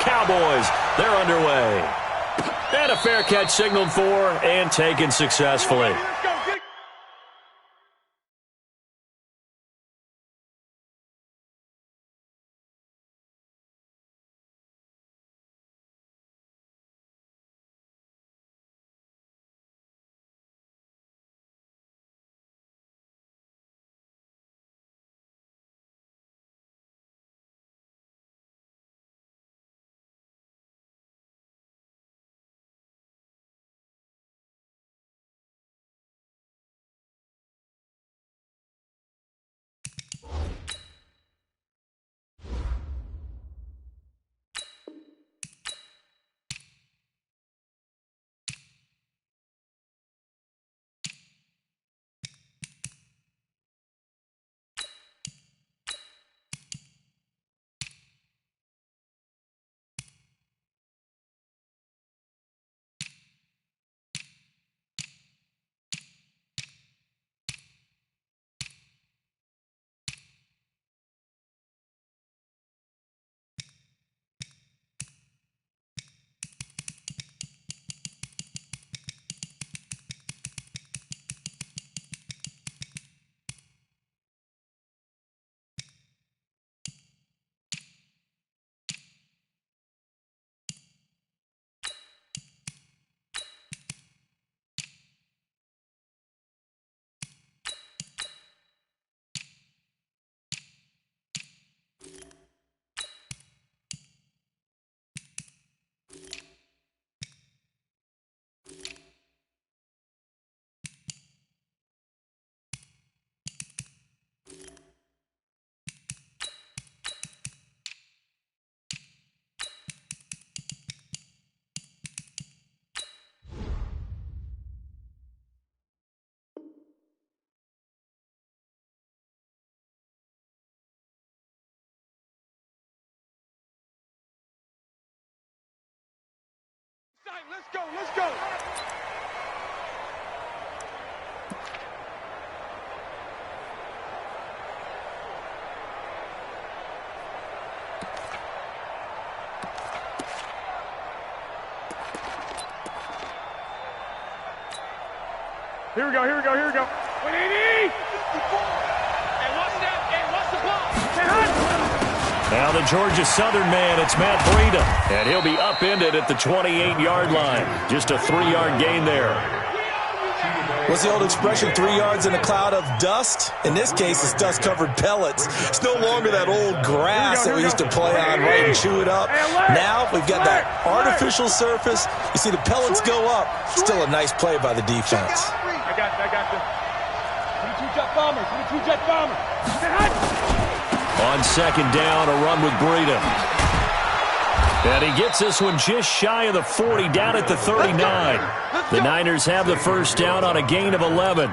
Cowboys. They're underway. And a fair catch signaled for and taken successfully. Let's go, let's go. Here we go, here we go, here we go. 180! And what's the ball? Now the Georgia Southern man, it's Matt Breida. And he'll be upended at the 28-yard line. Just a 3-yard gain there. What's the old expression, 3 yards in a cloud of dust? In this case, it's dust-covered pellets. It's no longer that old grass that we used to play on, right, and chew it up. Now we've got that artificial surface. You see the pellets go up. Still a nice play by the defense. I got you. 22 jet bombers, 22 jet bombers. On second down, a run with Breida. And he gets this one just shy of the 40, down at the 39. The Niners have the first down on a gain of 11.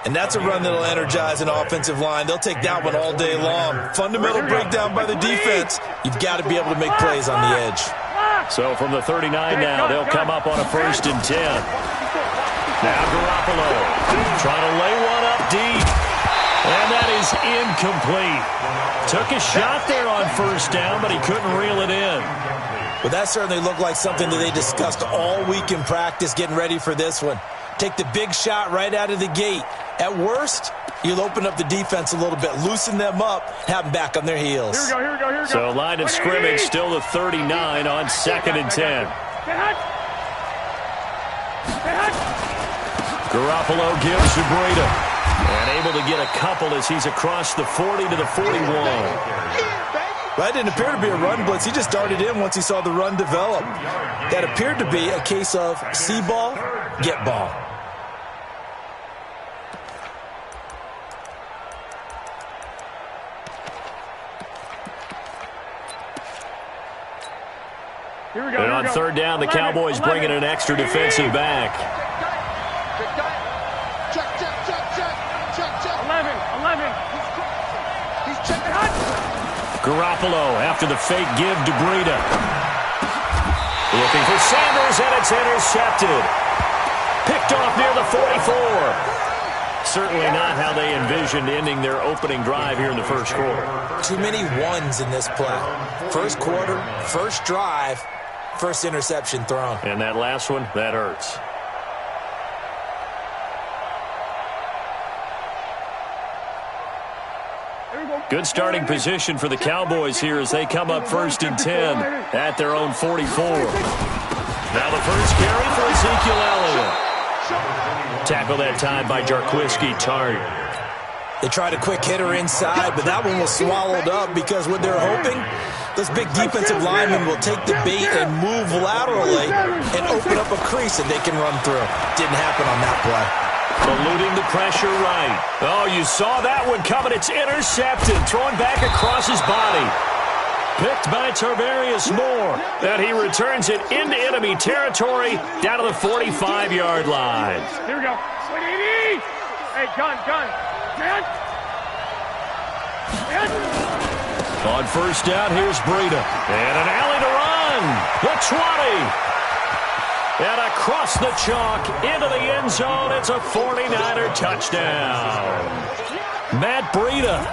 And that's a run that'll energize an offensive line. They'll take that one all day long. Fundamental breakdown by the defense. You've got to be able to make plays on the edge. So from the 39 now, they'll come up on a 1st and 10. Now Garoppolo trying to lay one up deep. And that is incomplete. Took a shot there on 1st down, but he couldn't reel it in. Well, that certainly looked like something that they discussed all week in practice, getting ready for this one. Take the big shot right out of the gate. At worst, you'll open up the defense a little bit, loosen them up, have them back on their heels. Here we go, here we go, here we go. So line of scrimmage still the 39 on 2nd and 10. Garoppolo gives to Breida. And able to get a couple as he's across the 40 to the 41. That didn't appear to be a run blitz. He just darted in once he saw the run develop. That appeared to be a case of see ball, get ball. Here we go, and on 3rd down, the Cowboys bringing an extra defensive back. Garoppolo after the fake give to Breida. Looking for Sanders, and it's intercepted. Picked off near the 44. Certainly not how they envisioned ending their opening drive here in the first quarter. Too many ones in this play. First quarter, first drive, first interception thrown. And that last one, that hurts. Good starting position for the Cowboys here as they come up 1st and 10 at their own 44. Now the first carry for Ezekiel Elliott. Tackle that time by Jarquiski Tartt. They tried a quick hitter inside, but that one was swallowed up because what they're hoping, those big defensive linemen will take the bait and move laterally and open up a crease that they can run through. Didn't happen on that play. Eluding the pressure right. Oh, you saw that one coming. It's intercepted. Thrown back across his body. Picked by Tarvarius Moore. And he returns it into enemy territory down to the 45-yard line. Here we go. Hey, gun. Man. On first down, here's Breida. And an alley to run. The 20. And across the chalk into the end zone. It's a 49er touchdown. Matt Breida,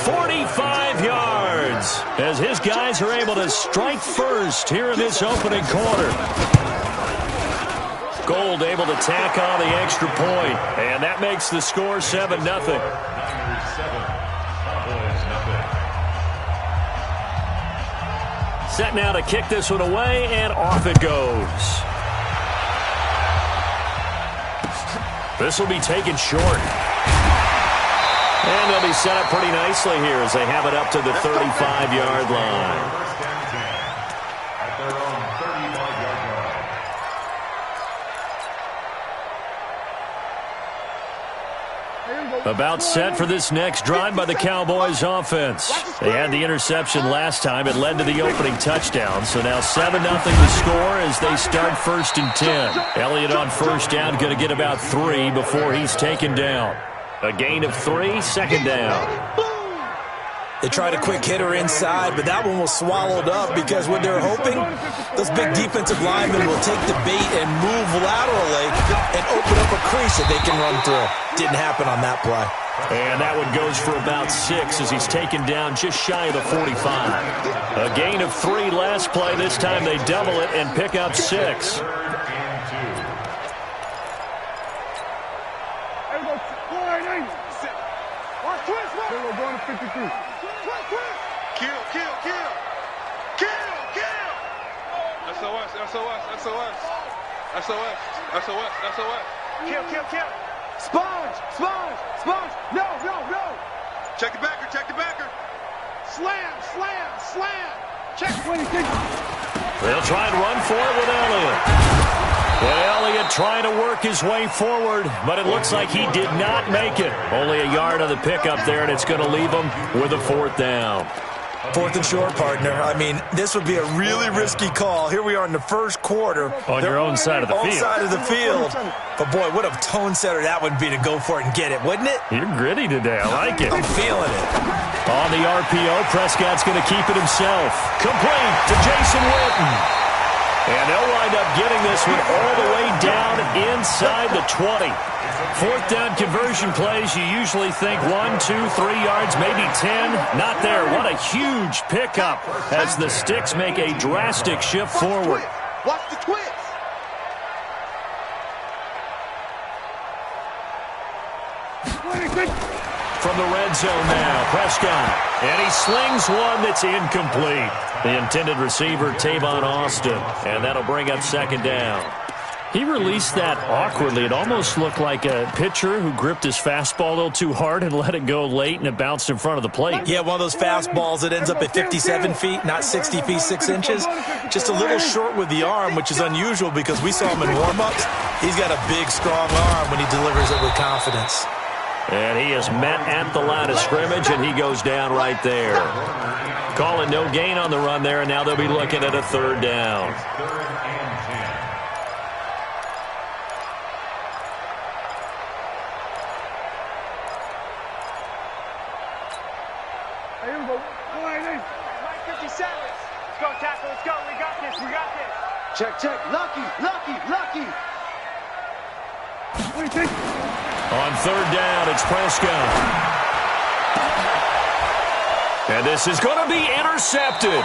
45 yards, as his guys are able to strike first here in this opening quarter. Gold able to tack on the extra point, and that makes the score 7-0. Set now to kick this one away, and off it goes. This will be taken short. And they'll be set up pretty nicely here as they have it up to the 35-yard line. About set for this next drive by the Cowboys offense. They had the interception last time. It led to the opening touchdown. So now 7-0 the score as they start 1st and 10. Elliott on first down, going to get about 3 before he's taken down. A gain of 3, second down. They tried a quick hitter inside, but that one was swallowed up because what they're hoping, those big defensive linemen will take the bait and move laterally and open up a crease that they can run through. Didn't happen on that play. And that one goes for about 6 as he's taken down just shy of the 45. A gain of 3 last play. This time they double it and pick up 6. SOS. Kill. Sponge. No. Check the backer. Slam. Check 26. They'll try and run for it with Elliott. And Elliott trying to work his way forward, but it looks like he did not make it. Only a yard of the pickup there, and it's going to leave him with a 4th down. 4th and short, partner. I mean, this would be a really risky call. Here we are in the first quarter. On your own side of the field. Side of the field. But, boy, what a tone setter that would be to go for it and get it, wouldn't it? You're gritty today. I like it. I'm feeling it. On the RPO, Prescott's going to keep it himself. Complete to Jason Witten. And they'll wind up getting this one all the way down inside the 20. 4th down conversion plays, you usually think 1, 2, 3 yards, maybe 10. Not there. What a huge pickup as the Sticks make a drastic shift forward. Watch the twist. From the red zone now, Prescott. And he slings one that's incomplete. The intended receiver, Tavon Austin. And that'll bring up 2nd down. He released that awkwardly. It almost looked like a pitcher who gripped his fastball a little too hard and let it go late, and it bounced in front of the plate. Yeah, one of those fastballs that ends up at 57 feet, not 60 feet, 6 inches. Just a little short with the arm, which is unusual because we saw him in warm-ups. He's got a big, strong arm when he delivers it with confidence. And he is met at the line of scrimmage, and he goes down right there. Calling no gain on the run there, and now they'll be looking at a 3rd down. Here we go. 57. Let's go, tackle. Let's go. We got this. Check. Lucky. On third down, it's Prescott. And this is going to be intercepted.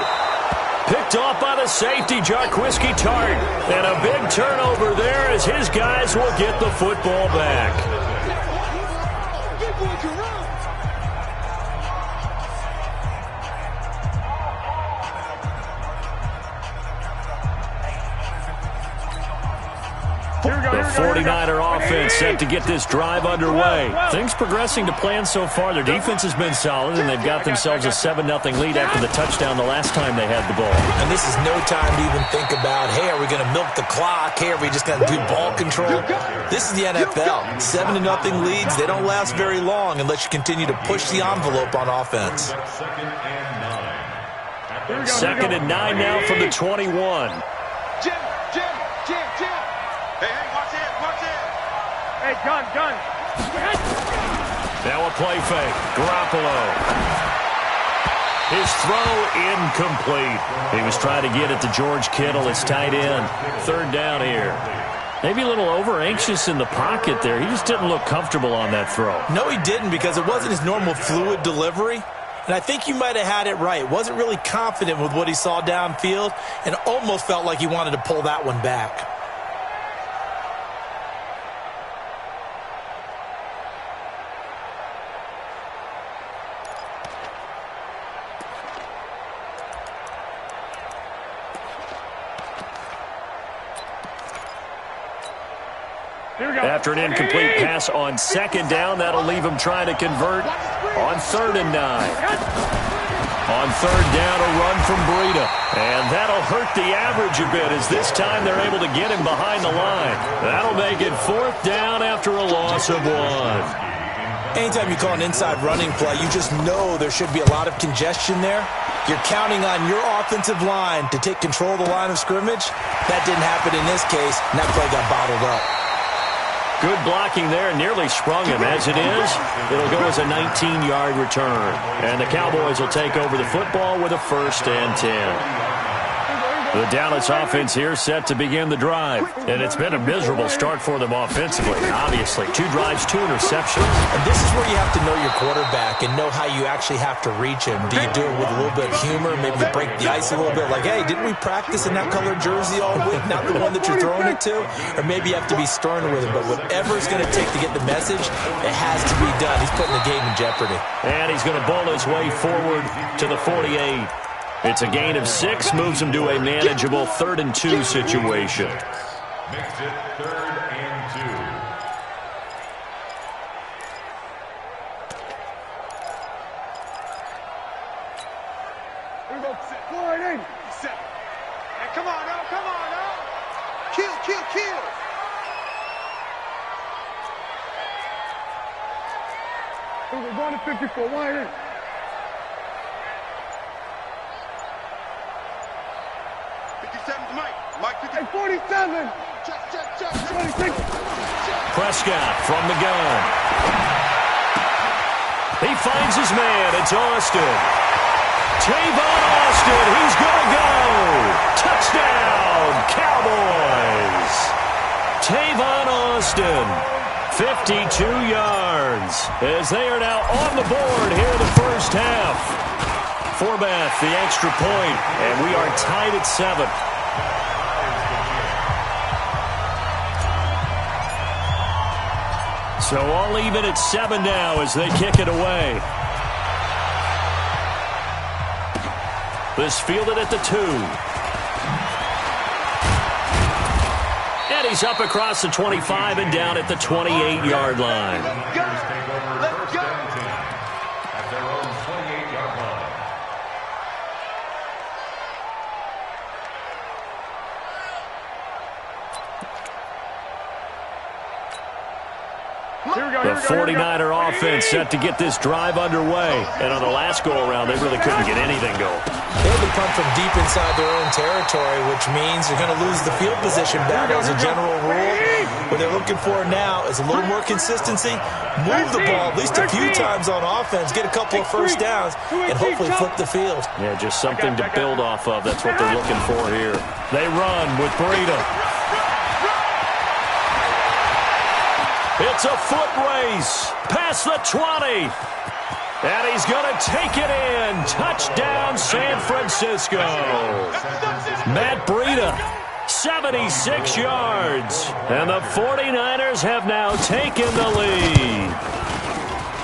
Picked off by the safety, Jarquiski Tart. And a big turnover there as his guys will get the football back. The 49er offense set to get this drive underway. Things progressing to plan so far. Their defense has been solid, and they've got themselves a 7-0 lead after the touchdown the last time they had the ball. And this is no time to even think about, hey, are we going to milk the clock? Hey, are we just going to do ball control? This is the NFL. 7-0 leads, they don't last very long unless you continue to push the envelope on offense. Second and 9 now from the 21. Jim. Hey, gun. Now a play fake. Garoppolo. His throw incomplete. He was trying to get it to George Kittle, his tight end. Third down here. Maybe a little over-anxious in the pocket there. He just didn't look comfortable on that throw. No, he didn't, because it wasn't his normal fluid delivery. And I think you might have had it right. Wasn't really confident with what he saw downfield and almost felt like he wanted to pull that one back. After an incomplete pass on second down, that'll leave him trying to convert on third and 9. On third down, a run from Breida. And that'll hurt the average a bit as this time they're able to get him behind the line. That'll make it fourth down after a loss of 1. Anytime you call an inside running play, you just know there should be a lot of congestion there. You're counting on your offensive line to take control of the line of scrimmage. That didn't happen in this case, and that play got bottled up. Good blocking there, nearly sprung him. As it is, it'll go as a 19-yard return. And the Cowboys will take over the football with a 1st and 10. The Dallas offense here set to begin the drive. And it's been a miserable start for them offensively, obviously. 2 drives, 2 interceptions. And this is where you have to know your quarterback and know how you actually have to reach him. Do you do it with a little bit of humor? Maybe you break the ice a little bit. Like, hey, didn't we practice in that colored jersey all week? Not the one that you're throwing it to? Or maybe you have to be stern with him. But whatever it's going to take to get the message, it has to be done. He's putting the game in jeopardy. And he's going to bowl his way forward to the 48. It's a gain of 6, moves him to a manageable 3rd and 2 situation. Makes it 3rd and 2. Here we go. Go right in. Set. Hey, come on now. Kill. We're going to 54. Wide in. 57's Mike 50. Hey, 47. Check. 26. Prescott from the gun. He finds his man. It's Austin. Tavon Austin. He's going to go. Touchdown, Cowboys. Tavon Austin. 52 yards as they are now on the board here in the first half. Forbath, the extra point, and we are tied at 7. So all even at 7 now as they kick it away. This fielded at the 2. And he's up across the 25 and down at the 28-yard line. Let's go. At their own 28-yard line. The 49er offense set to get this drive underway. And on the last go-around, they really couldn't get anything going. They had to come from deep inside their own territory, which means they're going to lose the field position battle as a general rule. What they're looking for now is a little more consistency, move the ball at least a few times on offense, get a couple of first downs, and hopefully flip the field. Yeah, just something to build off of. That's what they're looking for here. They run with Breida. It's a foot race past the 20. And he's going to take it in. Touchdown, San Francisco. Matt Breida, 76 yards. And the 49ers have now taken the lead.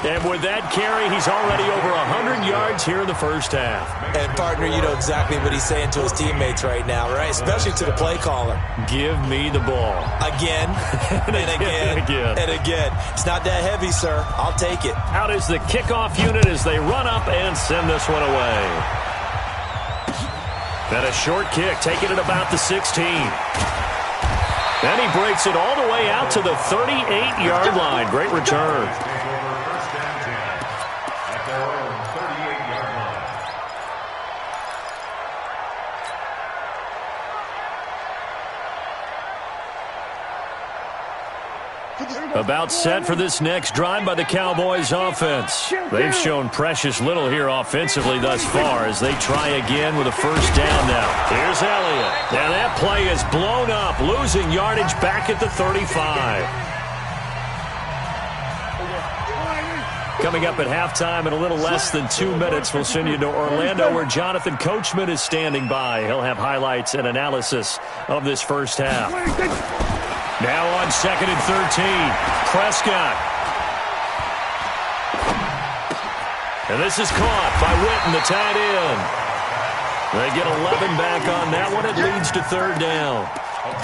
And with that carry, he's already over 100 yards here in the first half. And, partner, you know exactly what he's saying to his teammates right now, right? Especially to the play caller. Give me the ball. Again, and again, and again. It's not that heavy, sir. I'll take it. Out is the kickoff unit as they run up and send this one away. And a short kick, taking it about the 16. Then he breaks it all the way out to the 38-yard line. Great return. About set for this next drive by the Cowboys offense. They've shown precious little here offensively thus far as they try again with a first down now. Here's Elliott. And that play is blown up, losing yardage back at the 35. Coming up at halftime in a little less than 2 minutes, we'll send you to Orlando where Jonathan Coachman is standing by. He'll have highlights and analysis of this first half. Now on 2nd and 13, Prescott. And this is caught by Witten, the tight end. They get 11 back on that one. It leads to third down.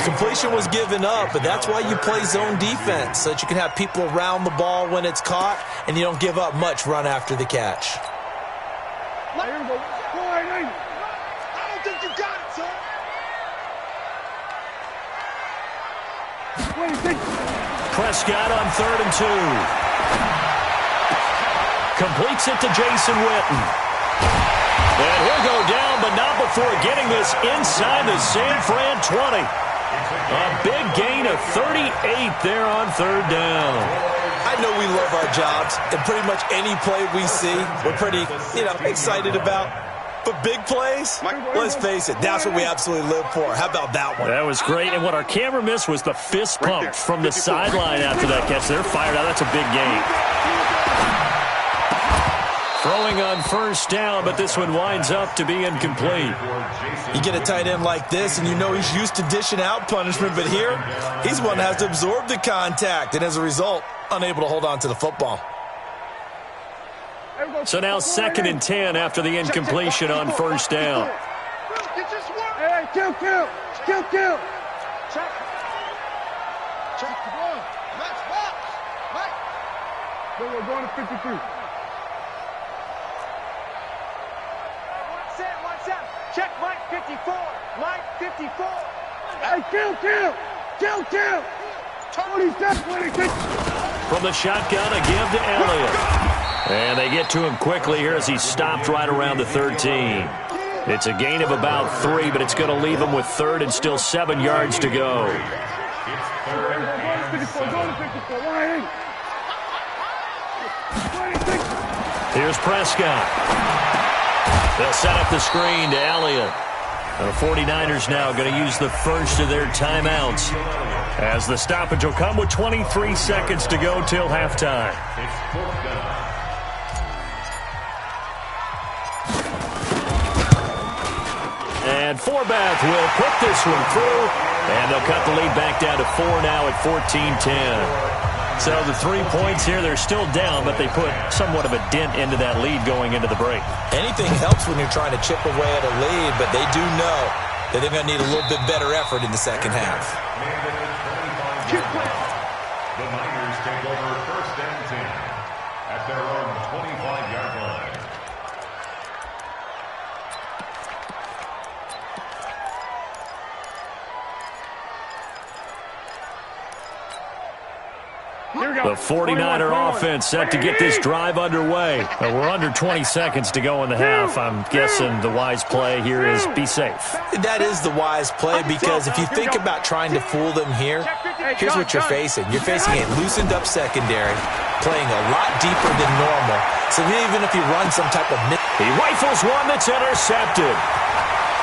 Completion was given up, but that's why you play zone defense, so that you can have people around the ball when it's caught, and you don't give up much run after the catch. I don't think you got it, son. Prescott on 3rd and 2. Completes it to Jason Witten. And he'll go down, but not before getting this inside the San Fran 20. A big gain of 38 there on third down. I know we love our jobs, and pretty much any play we see, we're pretty, excited about. But big plays, let's face it, that's what we absolutely live for. How about that one? That was great, and what our camera missed was the fist pump from the sideline after that catch. They're fired out. That's a big gain. Throwing on first down, but this one winds up to be incomplete. You get a tight end like this, and you know he's used to dishing out punishment, but here, he's one that has to absorb the contact, and as a result, unable to hold on to the football. So now 2nd and 10 after the incompletion on first down. Hey, kill. Check the ball. Let's box. Right. We're going to 52. One set. Check Mike 54. Mike 54. Hey, kill. 26. From the shotgun, a give to Elliott. And they get to him quickly here as he stopped right around the 13. It's a gain of about 3, but it's going to leave him with 3rd and still 7 yards to go. Here's Prescott. They'll set up the screen to Elliott. The 49ers now going to use the first of their timeouts as the stoppage will come with 23 seconds to go till halftime. And Forbath will put this one through, and they'll cut the lead back down to 4 now at 14-10. So the 3 points here, they're still down, but they put somewhat of a dent into that lead going into the break. Anything helps when you're trying to chip away at a lead, but they do know that they're going to need a little bit better effort in the second half. The Niners take over 1st and 10 at their own 25-yard line. The 49er offense set to get this drive underway. We're under 20 seconds to go in the half. I'm guessing the wise play here is be safe. That is the wise play because if you think about trying to fool them here, here's what you're facing. You're facing a loosened up secondary, playing a lot deeper than normal. So even if you run some type of... He rifles one that's intercepted.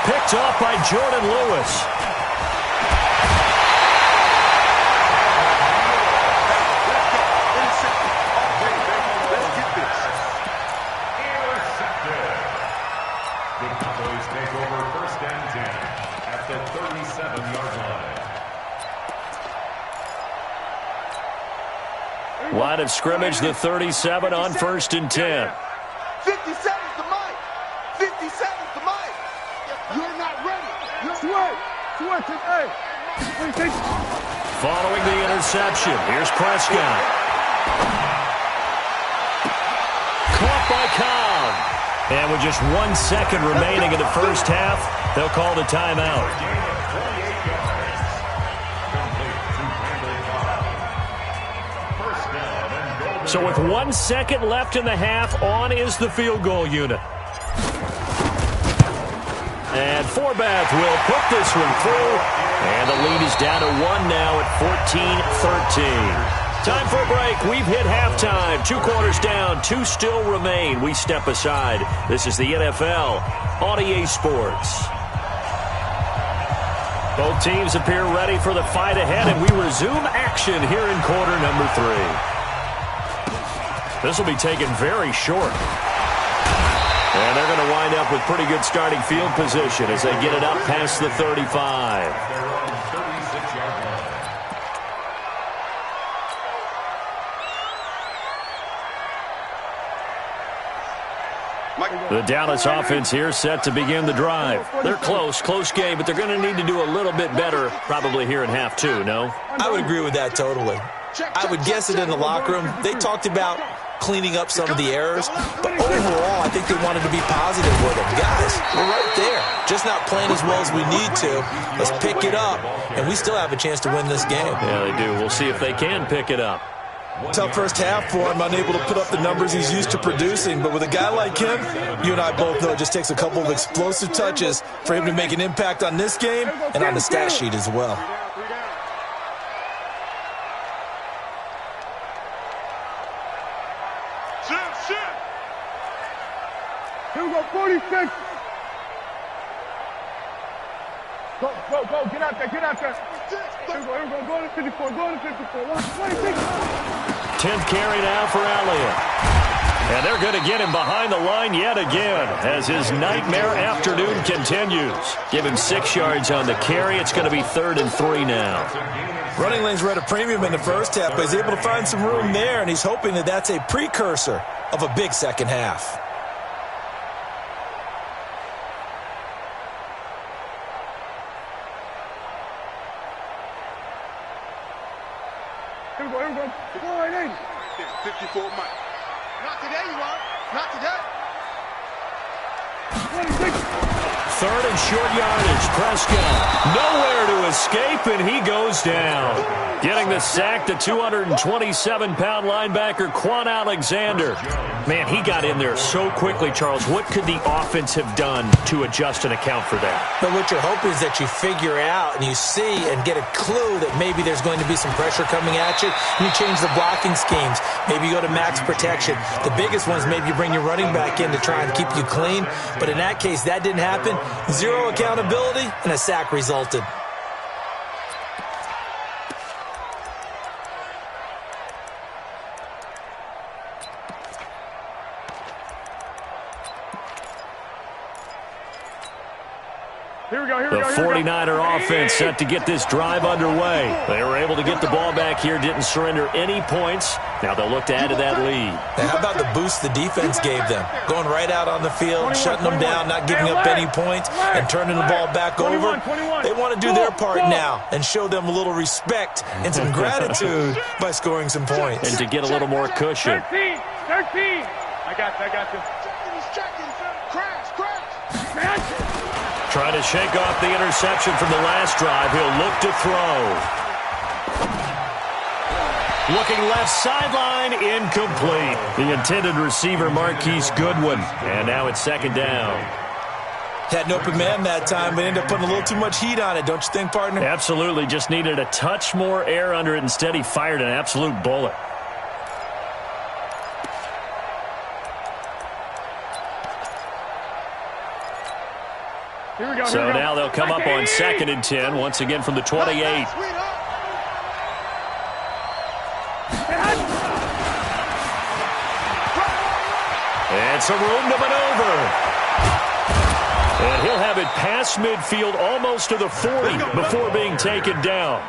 Picked off by Jordan Lewis. 37-yard line. Line of scrimmage, the 37 on 1st and 10. 50 seconds to Mike. 50 seconds to Mike. You're not ready. Following the interception, here's Prescott. Caught by Cobb. And with just 1 second remaining in the first half, they'll call the timeout. So with 1 second left in the half, on is the field goal unit. And Forbath will put this one through. And the lead is down to 1 now at 14-13. Time for a break. We've hit halftime. 2 quarters down. 2 still remain. We step aside. This is the NFL on EA Sports. Both teams appear ready for the fight ahead, and we resume action here in quarter number 3. This will be taken very short. And they're going to wind up with pretty good starting field position as they get it up past the 35. The Dallas offense here set to begin the drive. They're close game, but they're going to need to do a little bit better probably here in half 2, no? I would agree with that totally. I would guess it in the locker room. They talked about cleaning up some of the errors, but overall, I think they wanted to be positive with them. Guys, we're right there, just not playing as well as we need to. Let's pick it up, and we still have a chance to win this game. Yeah, they do. We'll see if they can pick it up. Tough first half for him, unable to put up the numbers he's used to producing. But with a guy like him, you and I both know it just takes a couple of explosive touches for him to make an impact on this game and on the stat sheet as well. Here we go, 46. Go, get out there. Here we go, go to 54, 26. 10th carry now for Elliott. And they're going to get him behind the line yet again as his nightmare afternoon continues. Give him 6 yards on the carry. It's going to be 3rd and 3 now. Running lanes were at a premium in the first half, but he's able to find some room there, and he's hoping that that's a precursor of a big second half. Here we go. 480. 54 Mike. Not today, you are. Not today. 3rd and short yardage. Prescott nowhere to escape, and he goes down. Getting the sack, the 227-pound linebacker, Quan Alexander. Man, he got in there so quickly, Charles. What could the offense have done to adjust and account for that? But what you're hoping is that you figure out and you see and get a clue that maybe there's going to be some pressure coming at you. You change the blocking schemes. Maybe you go to max protection. The biggest one is maybe you bring your running back in to try and keep you clean. But in that case, that didn't happen. 0 accountability, and a sack resulted. The 49er offense set to get this drive underway. They were able to get the ball back here, didn't surrender any points. Now they'll look to add to that lead. Now, how about the boost the defense gave them? Going right out on the field, shutting them down, not giving up any points, and turning the ball back over. They want to do their part now and show them a little respect and some gratitude by scoring some points. And to get a little more cushion. 13. I got you. Crash. Trying to shake off the interception from the last drive. He'll look to throw. Looking left sideline, incomplete. The intended receiver, Marquise Goodwin. And now it's 2nd down. Had an open man that time, but ended up putting a little too much heat on it, don't you think, partner? Absolutely. Just needed a touch more air under it. Instead, he fired an absolute bullet. So now they'll come up on 2nd and 10, once again from the 28. And some room to maneuver. And he'll have it past midfield almost to the 40 before being taken down.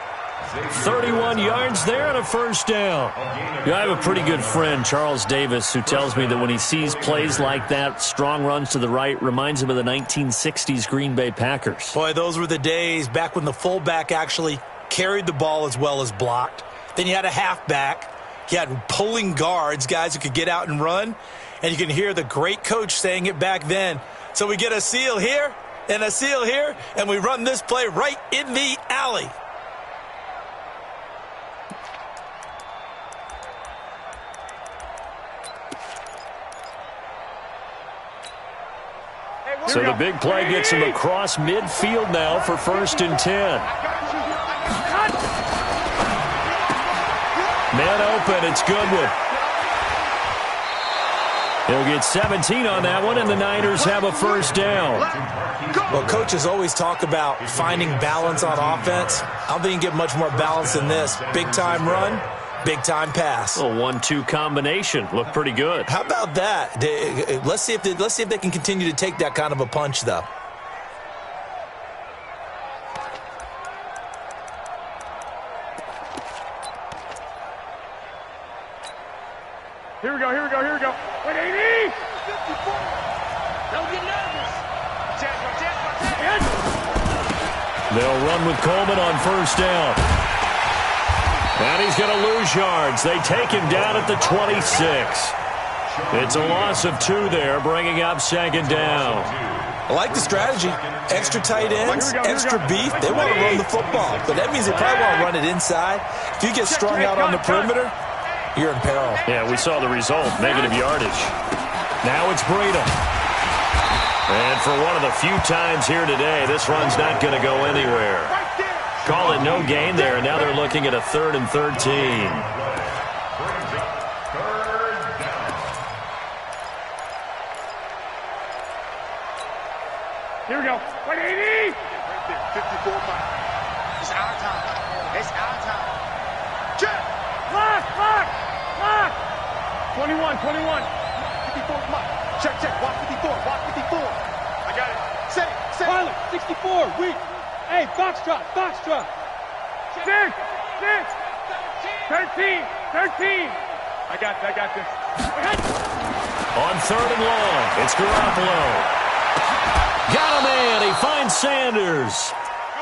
31 yards there and a first down. Yeah, I have a pretty good friend, Charles Davis, who tells me that when he sees plays like that, strong runs to the right, reminds him of the 1960s Green Bay Packers. Boy, those were the days back when the fullback actually carried the ball as well as blocked. Then you had a halfback. You had pulling guards, guys who could get out and run. And you can hear the great coach saying it back then. So we get a seal here and a seal here, and we run this play right in the alley. So the big play gets him across midfield now for 1st and 10. Man open, it's Goodwin. He'll get 17 on that one, and the Niners have a first down. Well, coaches always talk about finding balance on offense. I don't think you can get much more balance than this. Big-time run, big-time pass. A 1-2 combination. Looked pretty good. How about that? Let's see if they can continue to take that kind of a punch, though. Here we go, here we go, here we go. 180! Don't get nervous. They'll run with Coleman on first down. And he's going to lose yards. They take him down at the 26. It's a loss of 2 there, bringing up 2nd down. I like the strategy. Extra tight ends, extra beef. They want to run the football, but that means they probably want to run it inside. If you get strung out on the perimeter, you're in peril. Yeah, we saw the result, negative yardage. Now it's Breida. And for one of the few times here today, this run's not going to go anywhere. Call it no gain there, and now they're looking at a 3rd and 13. Here we go. 180! 54 miles. It's our time. It's our time. Check! Lock! Lock! Lock! 21, 21. 54 miles. Check, check. Watch 54. Watch 54. I got it. Say. Pilot, 64. Weak. Hey, foxtrot, foxtrot. 6, 13. I got this. On 3rd and long, it's Garoppolo. Got a man. He finds Sanders.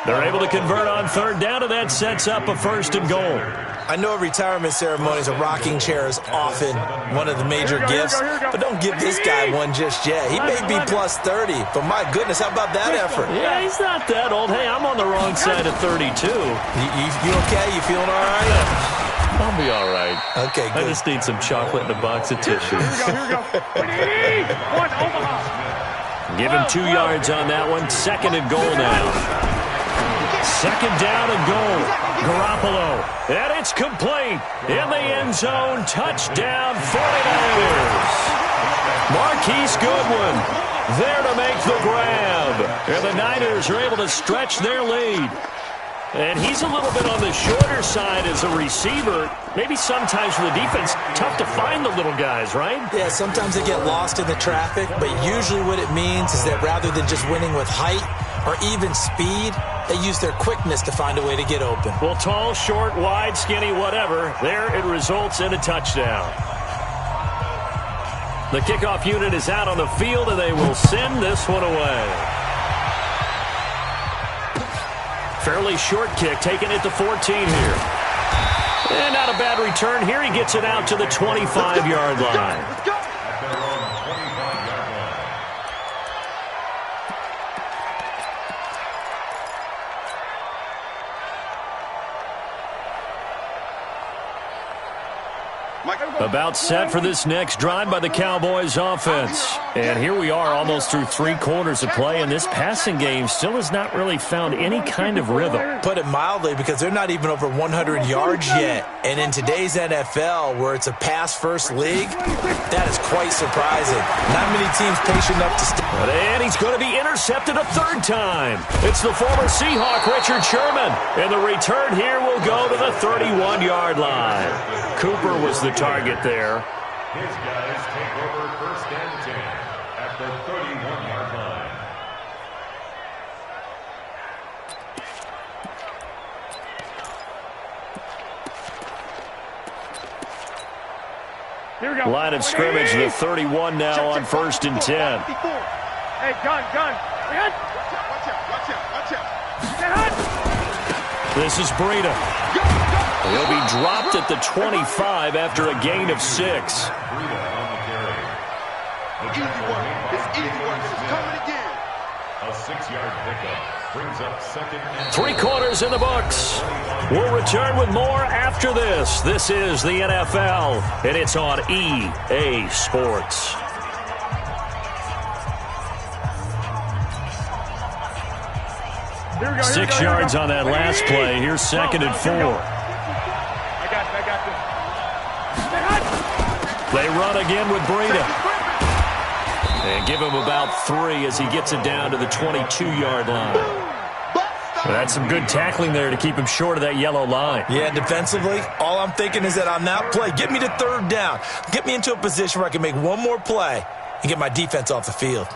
They're able to convert on 3rd down, and that sets up a 1st and goal. I know a retirement ceremony is a rocking chair is often one of the major gifts, but don't give this guy one just yet. He may be plus 30, but my goodness, how about that effort? Yeah, he's not that old. Hey, I'm on the wrong side of 32. You okay? You feeling all right? I'll be all right. Okay, good. I just need some chocolate and a box of tissues. Here we go. 180! 1 Omaha. Give him 2 yards on that one. 2nd and goal now. 2nd down and goal. Garoppolo. And it's complete. In the end zone. Touchdown 49ers. Marquise Goodwin there to make the grab. And the Niners are able to stretch their lead. And he's a little bit on the shorter side as a receiver. Maybe sometimes for the defense, tough to find the little guys, right? Yeah, sometimes they get lost in the traffic, but usually what it means is that rather than just winning with height or even speed, they use their quickness to find a way to get open. Well, tall, short, wide, skinny, whatever, there it results in a touchdown. The kickoff unit is out on the field, and they will send this one away. Fairly short kick, taking it to 14 here. And not a bad return here. He gets it out to the 25-yard line. Let's go. About set for this next drive by the Cowboys offense. And here we are almost through 3 quarters of play, and this passing game still has not really found any kind of rhythm. Put it mildly, because they're not even over 100 yards yet. And in today's NFL, where it's a pass-first league, that is quite surprising. Not many teams patient enough to stay. And he's going to be intercepted a 3rd time. It's the former Seahawk, Richard Sherman. And the return here will go to the 31-yard line. Cooper was the target there. His guys take over 1st and 10 at the 31-yard line. Here we go. Line of scrimmage, the 31 now on 1st and 10. Hey, gun. Watch out. This is Breida. He'll be dropped at the 25 after a gain of 6. Easy work. It's easy work. It's coming again. A 6-yard pickup brings up 2nd and 3 quarters in the books. We'll return with more after this. This is the NFL, and it's on EA Sports. Here we go. 6 yards on that last play. Here's 2nd and 4. I got this. They run again with Breida. And give him about 3 as he gets it down to the 22-yard line. That's some good tackling there to keep him short of that yellow line. Yeah, defensively, all I'm thinking is that on that play, get me to 3rd down. Get me into a position where I can make one more play and get my defense off the field.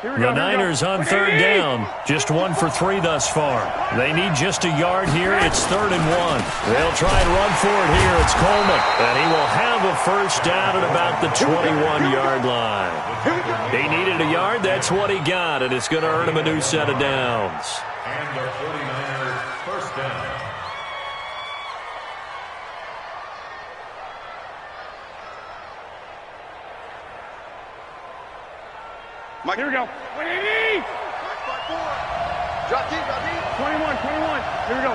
The Niners on 3rd down. Just 1 for 3 thus far. They need just a yard here. It's 3rd and 1. They'll try and run for it here. It's Coleman. And he will have a 1st down at about the 21-yard line. He needed a yard. That's what he got. And it's going to earn him a new set of downs. And the 49ers 1st down. Mike, here we go. 180. Drop deep. 21. Here we go.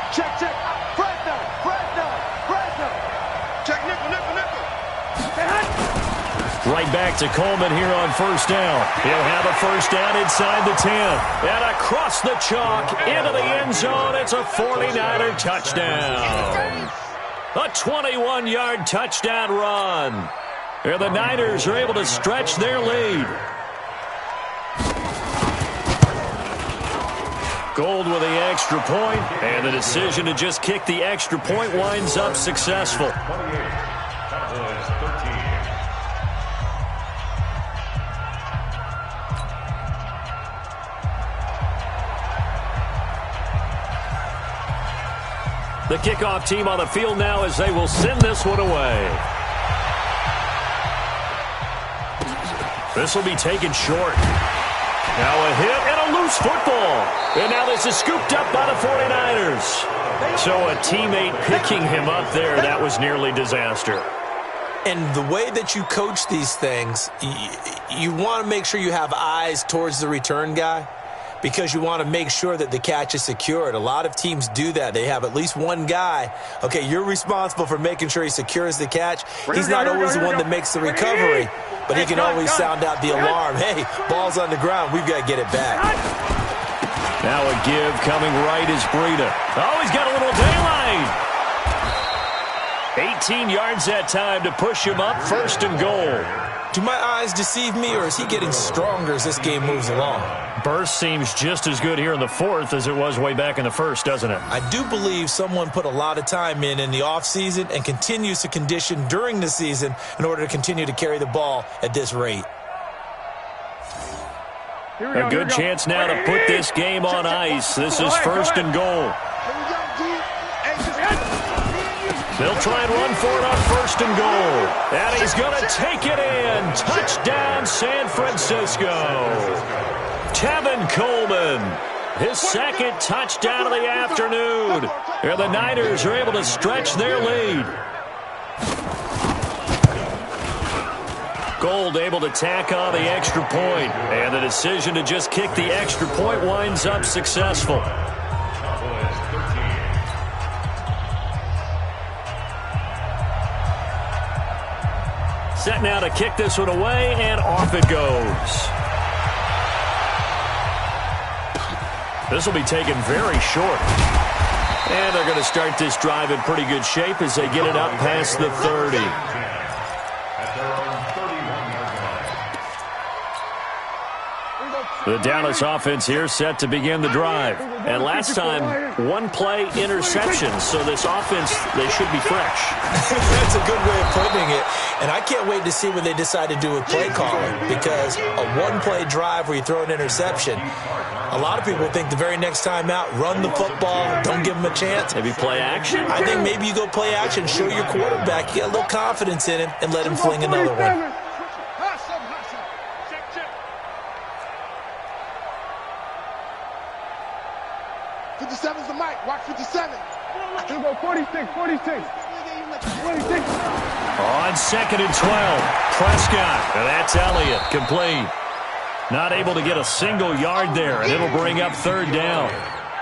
Check. Fresno. Check nickel. Right back to Coleman here on 1st down. He'll have a 1st down inside the 10. And across the chalk into the end zone. It's a 49er touchdown. A 21-yard touchdown run. And the Niners are able to stretch their lead. Gold with the extra point, and the decision to just kick the extra point winds up successful. 28. Cowboys 13. The kickoff team on the field now as they will send this one away. This will be taken short. Now a hit and a loose football. And now this is scooped up by the 49ers. So a teammate picking him up there, that was nearly disaster. And the way that you coach these things, you want to make sure you have eyes towards the return guy because you want to make sure that the catch is secured. A lot of teams do that. They have at least one guy. Okay, you're responsible for making sure he secures the catch. He's not always the one that makes the recovery, but he can always sound out the alarm. Hey, ball's on the ground. We've got to get it back. Now a give coming right is Breida. Oh, he's got a little daylight. 18 yards that time to push him up, 1st and goal. Do my eyes deceive me, or is he getting stronger as this game moves along? Burst seems just as good here in the 4th as it was way back in the 1st, doesn't it? I do believe someone put a lot of time in the offseason and continues to condition during the season in order to continue to carry the ball at this rate. A good chance now to put this game on ice. This is 1st and goal. They'll try and run for it on 1st and goal. And he's going to take it in. Touchdown, San Francisco. Tevin Coleman, his 2nd touchdown of the afternoon. And the Niners are able to stretch their lead. Gold able to tack on the extra point. And the decision to just kick the extra point winds up successful. Set now to kick this one away, and off it goes. This will be taken very short. And they're going to start this drive in pretty good shape as they get it up past the 30. The Dallas offense here set to begin the drive. And last time, one-play interception. So this offense, they should be fresh. That's a good way of putting it. And I can't wait to see what they decide to do with play calling, because a one-play drive where you throw an interception, a lot of people think the very next time out, run the football, don't give them a chance. Maybe play action? I think maybe you go play action, show your quarterback, you get a little confidence in him, and let him fling another one. 57's the mic. Watch 57. Here we go, 46. On 2nd and 12, Prescott. And that's Elliott, complete. Not able to get a single yard there, and it'll bring up 3rd down.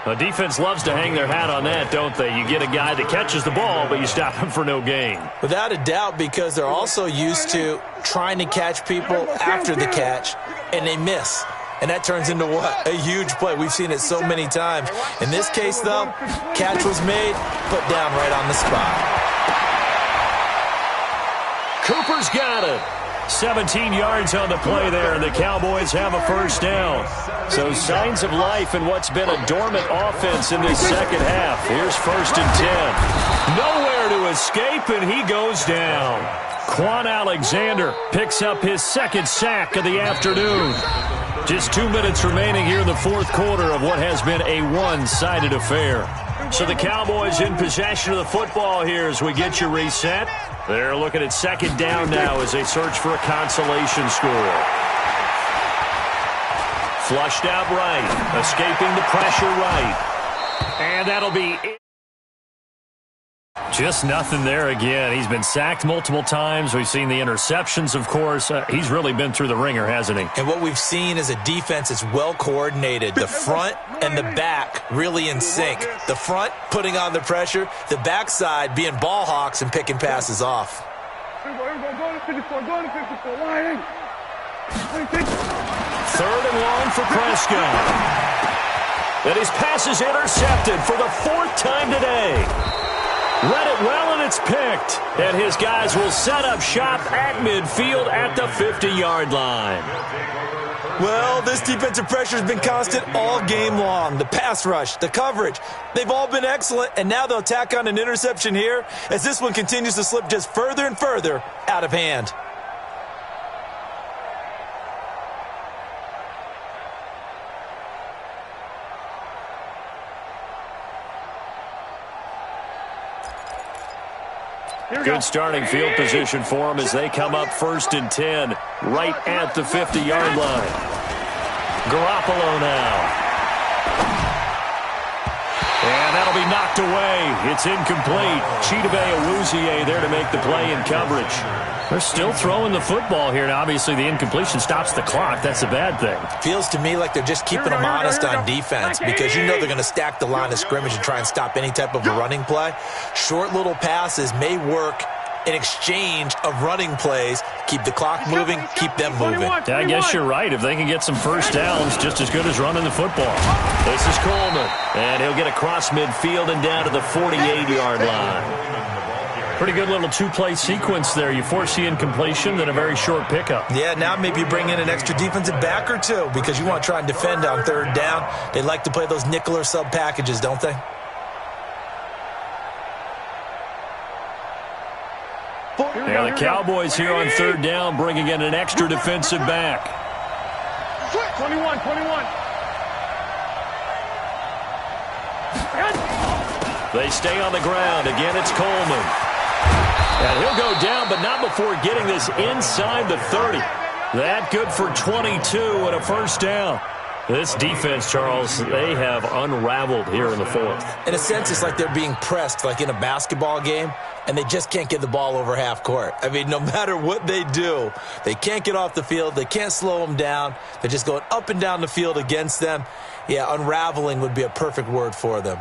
The defense loves to hang their hat on that, don't they? You get a guy that catches the ball, but you stop him for no gain. Without a doubt, because they're also used to trying to catch people after the catch, and they miss. And that turns into what? A huge play. We've seen it so many times. In this case, though, catch was made, put down right on the spot. Cooper's got it. 17 yards on the play there, and the Cowboys have a 1st down. So signs of life in what's been a dormant offense in this second half. Here's 1st and 10. Nowhere to escape, and he goes down. Quan Alexander picks up his 2nd sack of the afternoon. Just 2 minutes remaining here in the 4th quarter of what has been a one-sided affair. So the Cowboys in possession of the football here as we get you reset. They're looking at 2nd down now as they search for a consolation score. Flushed out right, escaping the pressure right. And that'll be it. Just nothing there again. He's been sacked multiple times. We've seen the interceptions, of course. He's really been through the ringer, hasn't he? And what we've seen is a defense that's well coordinated. The front and the back really in sync. The front putting on the pressure, the backside being ball hawks and picking passes off. Here we go, go to 54, go to 54, line. 3rd and long for Prescott. And his pass is intercepted for the 4th time today. Read it well, and it's picked. And his guys will set up shop at midfield at the 50-yard line. Well, this defensive pressure has been constant all game long. The pass rush, the coverage, they've all been excellent, and now they'll tack on an interception here as this one continues to slip just further and further out of hand. Good starting field position for them as they come up 1st and 10, right at the 50-yard line. Garoppolo now. And that'll be knocked away. It's incomplete. Chidobe Awuzie there to make the play in coverage. They're still throwing the football here, and obviously the incompletion stops the clock. That's a bad thing. Feels to me like they're just keeping them honest on defense, because you know they're going to stack the line of scrimmage and try and stop any type of a running play. Short little passes may work in exchange of running plays. Keep the clock moving, keep them moving. I guess you're right. If they can get some 1st downs, just as good as running the football. This is Coleman, and he'll get across midfield and down to the 48-yard line. Pretty good little 2-play sequence there. You force the incompletion, then a very short pickup. Yeah, now maybe you bring in an extra defensive back or two because you want to try and defend on 3rd down. They like to play those nickel or sub packages, don't they? Now the Cowboys here on 3rd down bringing in an extra defensive back. 21. They stay on the ground. Again, it's Coleman. And he'll go down, but not before getting this inside the 30. That good for 22 and a 1st down. This defense, Charles, they have unraveled here in the 4th. In a sense, it's like they're being pressed like in a basketball game, and they just can't get the ball over half court. I mean, no matter what they do, they can't get off the field. They can't slow them down. They're just going up and down the field against them. Yeah, unraveling would be a perfect word for them.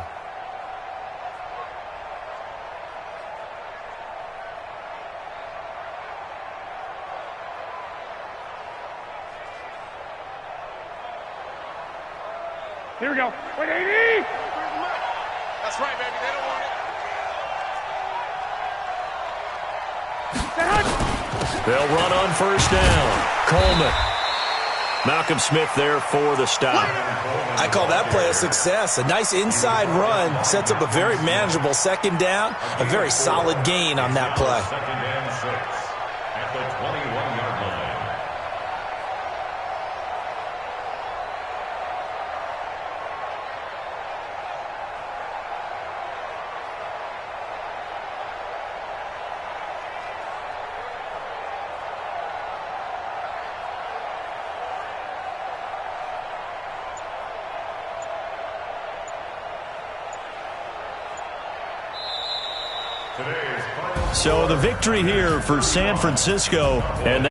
Here we go. Wait, 80! That's right, baby. They don't want it. They'll run on 1st down. Coleman. Malcolm Smith there for the stop. I call that play a success. A nice inside run sets up a very manageable second down, a very solid gain on that play. Second and 6 at the 21-yard line. So the victory here for San Francisco, and